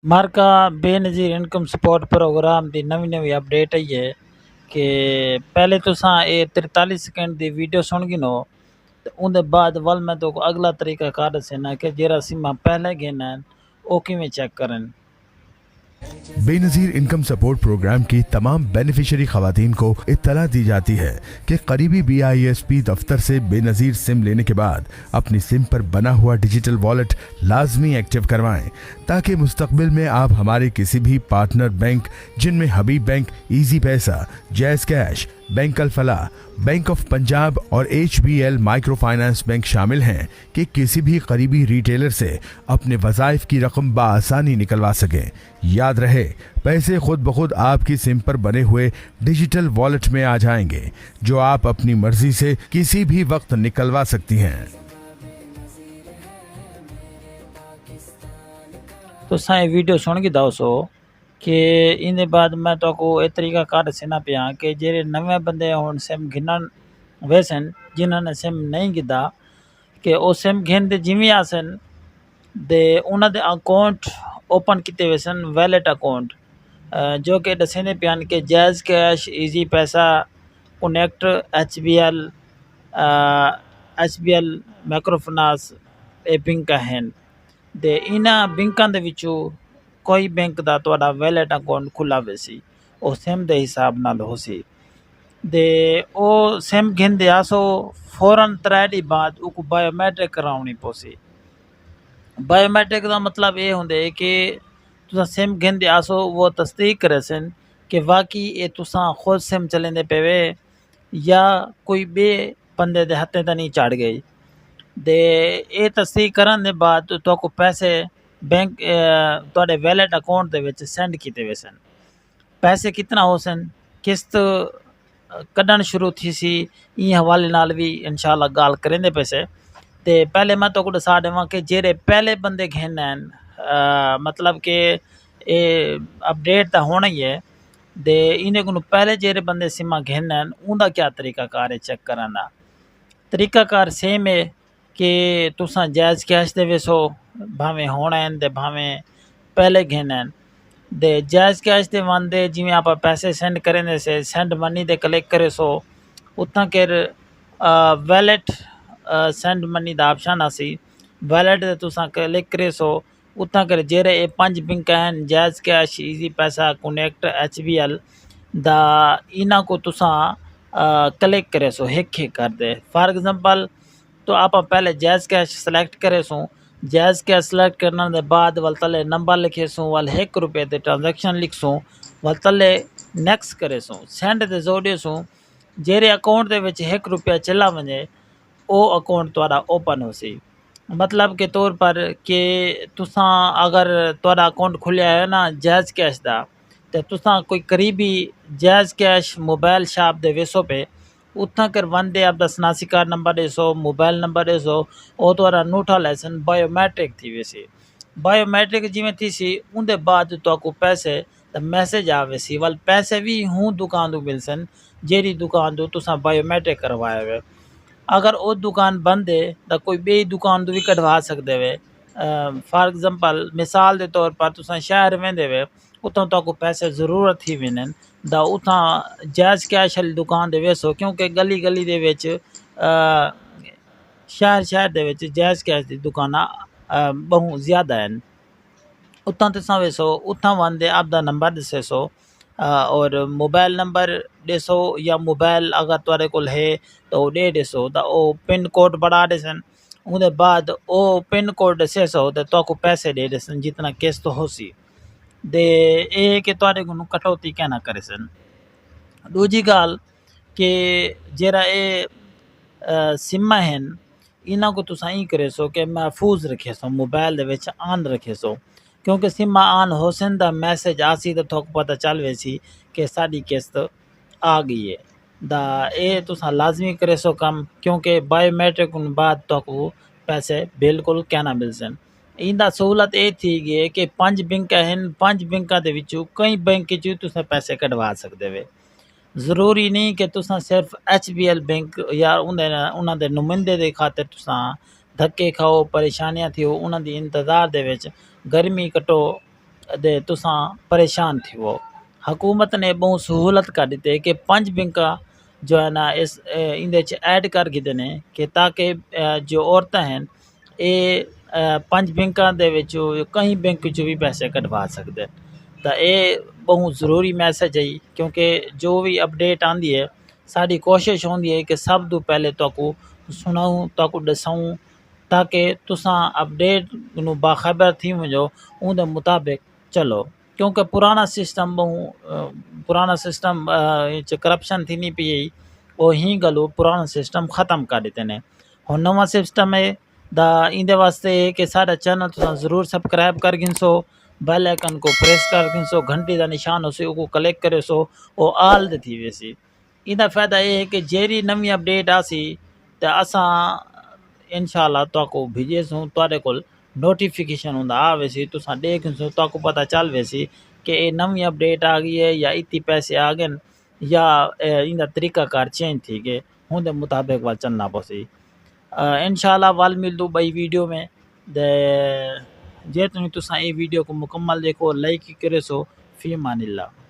मार्का Benazir income support programme दी नवीं update आई है कि पहले तुसां ये 43 सेकंड दी वीडियो सुन गिनो ते उनदे बाद वल मैं तो अगला तरीका कार दसना कि जेरा सिमा पहले गिना ओ किवें चेक करन। बेनज़ीर इनकम सपोर्ट प्रोग्राम की तमाम बेनिफिशियरी खवातीन को इत्तला दी जाती है कि करीबी BISP दफ्तर से बेनज़ीर सिम लेने के बाद अपनी सिम पर बना हुआ डिजिटल वॉलेट लाजमी एक्टिव करवाएं ताकि मुस्तकबिल में आप हमारे किसी भी पार्टनर बैंक जिनमें Habib bank, Easypaisa, JazzCash, bank Alfalah, bank of Punjab और HBL माइक्रो फाइनेंस बैंक शामिल हैं कि किसी भी करीबी रिटेलर से अपने वज़ाइफ की रकम बआसानी निकलवा सकें। याद रहे, पैसे खुद ब खुद आपकी सिम पर बने हुए डिजिटल वॉलेट में आ जाएंगे जो आप अपनी मर्जी से किसी भी वक्त निकलवा सकती हैं। तो साई वीडियो सुन के दसो कि इन बाद मैं तो को ए तरीका कार दसना पिया कि जेरे नवे बंदे हुण सिम घिनन वैसन जिन्होंने सिम नहीं गिदा कि वो सिम घिन दे जिवें आसन दे उन्होंने अकाउंट ओपन किते वैसन वैलेट अकाउंट जो कि दसने पियान कि जैज़ कैश, इजी पैसा, कनेक्ट, HBL माइक्रो फाइनेंस ए बैंक हैं ਤੇ ਇਹਨਾਂ ਬੈਂਕਾਂ ਦੇ ਵਿੱਚੋਂ ਕੋਈ ਬੈਂਕ ਦਾ ਤੁਹਾਡਾ ਵੈਲਟ ਅਕਾਊਂਟ ਖੁੱਲਾ ਹੋਵੇ ਸੀ ਉਹ ਸਿਮ ਦੇ ਹਿਸਾਬ ਨਾਲ ਹੋ ਸੀ ਦੇ ਉਹ ਸਿਮ ਘਿੰਦੇ ਆਸੋ ਫੌਰਨ ਤਰੈਡੀ ਬਾਅਦ ਉਹ ਬਾਇਓਮੈਟ੍ਰਿਕ ਕਰਾਉਣੀ ਪੋਸੀ। ਬਾਇਓਮੈਟ੍ਰਿਕ ਦਾ ਮਤਲਬ ਇਹ ਹੁੰਦੇ ਕਿ ਤੁਸੀਂ ਸਿਮ ਘਿੰਦੇ ਆਸੋ ਉਹ ਤਸਦੀਕ ਕਰੇ ਸਨ ਕਿ ਵਾਕਈ ਇਹ ਤੁਸੀਂ ਖੁਦ ਸਿਮ ਚਲਾਉਂਦੇ ਪਏ ਜਾਂ ਕੋਈ ਬੇ ਬੰਦੇ ਦੇ ਹੱਥੇ ਤਾਂ ਨਹੀਂ ਚੜ ਗਈ ਦੇ ਇਹ ਤਸਦੀਕ ਕਰਨ ਦੇ ਬਾਅਦ ਤੁਹਾਨੂੰ ਪੈਸੇ ਬੈਂਕ ਤੁਹਾਡੇ ਵੈਲਟ ਅਕਾਊਂਟ ਦੇ ਵਿੱਚ ਸੈਂਡ ਕੀਤੇ ਵੇ ਸਨ। ਪੈਸੇ ਕਿਤਨਾ ਹੋ ਸਨ ਕਿਸ਼ਤ ਕੱਢਣ ਸ਼ੁਰੂ ਥੀ ਸੀ ਇਹ ਹਵਾਲੇ ਨਾਲ ਵੀ ਇਨਸ਼ਾਅੱਲਾ ਗੱਲ ਕरेंगे ਪੈਸੇ ਤੇ ਪਹਿਲੇ ਮੈਂ ਤੁਹਾਨੂੰ ਦੱਸਾ ਦੇਵਾਂ ਕਿ ਜਿਹੜੇ ਪਹਿਲੇ ਬੰਦੇ ਘਿੰਨ ਹਨ मतलब कि ਇਹ ਅਪਡੇਟ ਤਾਂ ਹੋਣਾ ਹੀ ਹੈ ਦੇ ਇਹਨੇ ਕੋਲ ਪਹਿਲੇ ਜਿਹੜੇ ਬੰਦੇ ਸਿਮਾਂ ਘਿੰਨ ਹਨ ਉਹਦਾ ਕੀ ਤਰੀਕਾ ਕਾਰ ਹੈ ਚੈੱਕ ਕਰਨ ਦਾ। ਤਰੀਕਾ ਕਾਰ ਸੇਮ ਹੈ कि तुसां जायज़ कैश दे वेसो भावें होण आहिनि ते भावें पहले घिन आहिनि ते जायज़ कैश दे वंदे जिवें आप पैसे सेंड करेंदे से सेंड मनी ते क्लिक करे सो उतां केर वैलेट सेंड मनी दा ऑप्शन आसी वैलेट ते तुसां क्लिक करे सो उतां कर जेरे ए 5 बैंक आहिनि जायज़ कैश, इजी पैसा, कनेक्ट, HBL दा इन्हां को तुसां क्लिक करे सो हिक हिक कर दे। फॉर एग्जांपल तो आप पहले जायज़ कैश सिलेक्ट करे सो जायज़ कैश सिलेक्ट करने के बाद वल तले नंबर लिखे सो वल ₹1 ते ट्रांजेक्शन लिख सो वल तले नेक्स्ट करे सो सेंड ते जोड़े सो जेरे अकाउंट दे विच ₹1 चला वने ओ अकाउंट तुहाडा ओपन हो सी। मतलब के तौर पर कि तुसां अगर तुहाडा अकाउंट खुलिया है ना जायज़ कैश दा ते तुसां कोई करीबी जायज़ कैश मोबाइल शॉप दे वेसो पे उत्थां कर वंदे आपदा सनासी कार्ड नंबर ॾिसो मोबाइल नंबर ॾिसो ओ तुहाडा नोठा लाइसेंस बायोमैट्रिक थी वेसी। बायोमैट्रिक जिवें थी सी उनदे बाद तुहाको पैसे दा मैसेज आवे सी वल पैसे भी हूँ दुकान तो मिलसन जेरी दुकान तो तुसां बायोमैट्रिक करवाया वे। अगर वो दुकान बंद है तो कोई बी दुकान तो भी कढवा सकते वे। फॉर एग्जांपल मिसाल के तौर पर तुसां शहर वेंदे वे उतों तुहाको पैसे ज़रूरत थी वञनि दा उतां जायज़ कैश वाली दुकान दे वेसो क्योंकि गली गली दे विच शहर दे विच जायज़ कैश दी दुकानां बहुत ज़्यादा हैं। उतां तुसां वेसो उतां वंदे आपदा नंबर दसे सो और मोबाइल नंबर ॾिसो या मोबाइल अगर तुहाडे कोल है तो ॾे ॾिसो तो ओ पिन कोड बड़ा ॾिसन उनके बाद ओ पिन कोड दसे सो तो तुहाको पैसे ॾे ॾिसन जितना किस्त हो सी दे ये कि तुहाडे कोलों कटौती क्या ना करे सन। दूजी गाल कि जेरा ये सिम हैं इन्हां को तुसां ई करे सो कि महफूज रखे सो मोबाइल दे विच ऑन रखे सो क्योंकि सिम ऑन हो सन दा मैसेज आसी तो तुहाको पता चल वेसी कि साडी किस्त आ गई है दा ये तुसां लाजमी करे सो कम क्योंकि बायोमैट्रिक बाद तुहाको पैसे बिल्कुल क्या ना मिलसन। इंदा सहूलत ये थी गई है कि 5 बैंक हैं 5 बैंकों के विचों कई बैंक चों तुसां पैसे कढवा सकते वे। ज़रूरी नहीं कि तुसां सिर्फ HBL बैंक या उन्हां दे नुमाइंदे दे खातिर तुसां धक्के खाओ परेशानियां थियो उन्हां दी इंतज़ार दे विच गर्मी कटो دے تساں پریشان تھی وہ حکومت نے بہت سہولت کر دیتے کہ 5 بینکاں جو ہے نا اس اندے چ ایڈ کر گئے نے کہ تاکہ جو عورتیں ہیں یہ 5 بینکاں دے وچ کہیں بینک چ بھی پیسے کٹوا سکتے تو یہ بہت ضروری میسج ہے کیونکہ جو بھی اپڈیٹ آندی ہے ساری کوشش ہوندی ہے کہ سب تو پہلے تو سناؤں تو دساؤں تاکہ تساں اپڈیٹ نو باخبر تھی وجو اون دے مطابق چلو کیونکہ پرانا سسٹم کرپشن تھی نہیں پی وہ ہی گلو پرانا سسٹم ختم کر دیتے نے ہن نواں سسٹم ہے دا ایندے واسطے کہ سارا چینل تساں ضرور سبسکرائب کر گنسو بیل آئکن کو پریس کر گنسو گھنٹی دا نشان اسی کو کلک کرے سو او آل دے تھی ویسی ایندا فائدہ یہ ہے کہ جیری نوی اپڈیٹ آسی تے اساں انشاءاللہ تو کو بھیجے سوں تواڈے کول نوٹیفیکیشن ہوندا آوے سی تساں دیکھ سو تو کو پتہ چل وے سی کہ یہ نوی اپڈیٹ آ گئی ہے یا اتنی پیسے آ گئے یا ایندا طریقہ کار چینج تھی گئے ہوں دے مطابق وال چلنا پوسی انشاءاللہ وال ملدو بئی ویڈیو میں دے جے تساں یہ ویڈیو کو مکمل دیکھو لائک کرے سو فی امان اللہ.